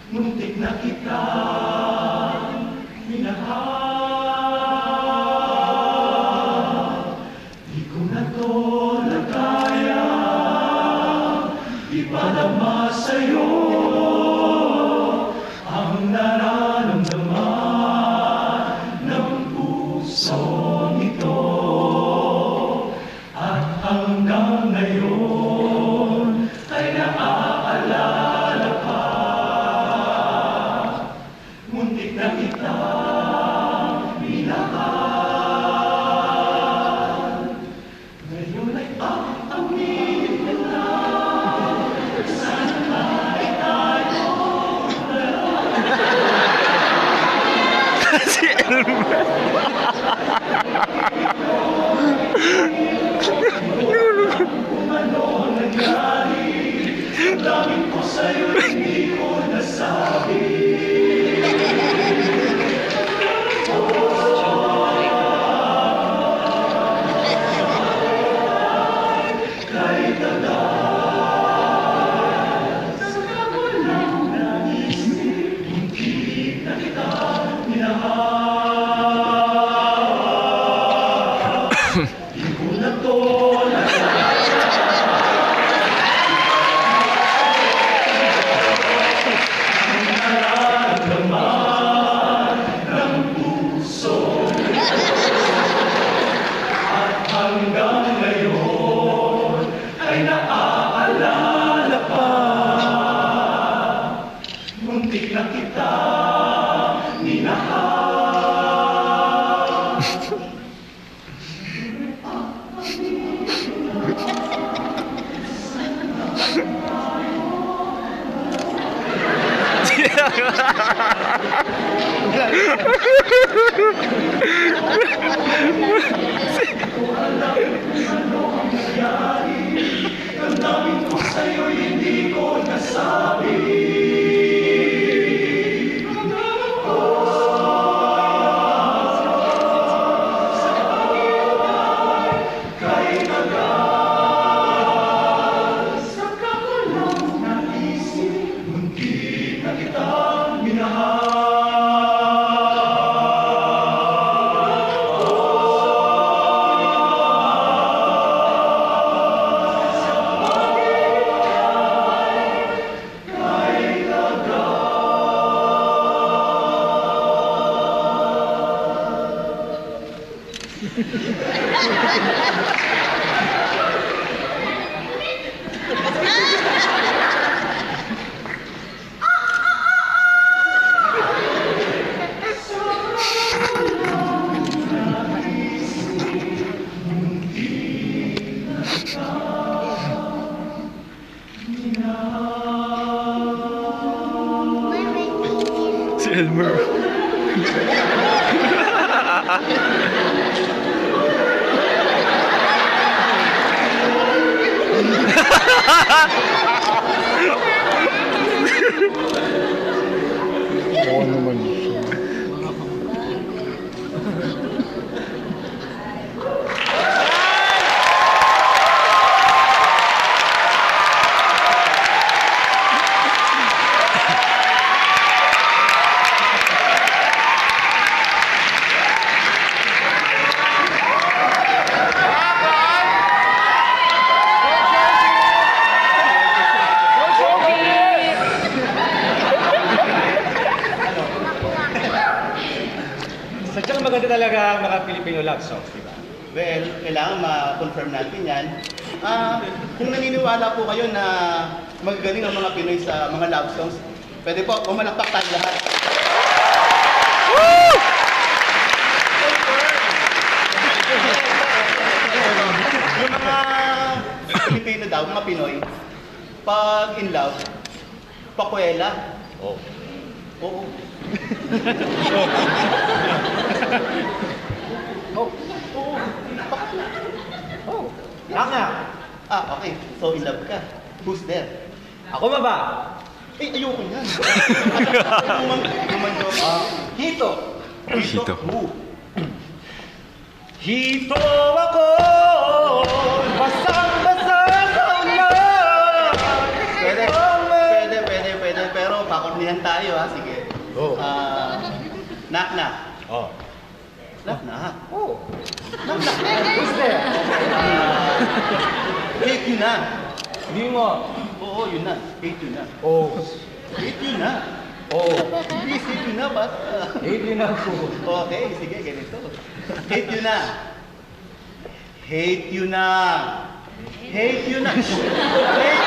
Muntik na kita minahal. Di ko na to kaya ipadama sa'yo ang nararamdaman ng pusong ito. At hanggang ngayon ay naaalala pa. Muntik na kita minahal. Ngayon ay aaminin ko na. Sana ay tayo Si Elmer. kung ano ang nangyari. Ang daming ko sa'yo hindi ko nasabi. Kahit agad ako lang naisip, hindi na kita minahal. Di ko na to nararamdaman ng puso. At hanggang ngayon ay naaalala pa. Muntik na kita minahal. Ang daming ko sa'yo hindi ko nasabi. Kahit agad saka ko lang naisip, muntik na kita Si Elmer. Oo naman siya. Sadyang maganda talaga ang mga Filipino love songs, di ba? Well, kailangan ma-confirm natin yan. Kung naniniwala po kayo na magagaling ang mga Pinoy sa mga love songs, pwede po, pumalakpak tayo lahat. Woo! Yung mga Filipino daw, mga Pinoy, pag in love, pakwela. Oh. Oo. Oh, oh, tama. Okay. So in love ka. Who's there? Ako ba ba? Ayoko yan. Naman joke. Hito. Hito. Who? Hito ako, basang-basa ka na. Pwede. Pero bakit sabihan tayo ha, sige. Go. Knock knock. Oh. Knock knock. Oh. Knock knock. Who's there? Hate you na. Hindi mo. Oo, yun na. Hate you na. Oh. Hate you na. Oh. Please, hate you na ba? Hate you na ako. Okay, sige, ganito. Hate you na. Hate you na. Hate you na. Hate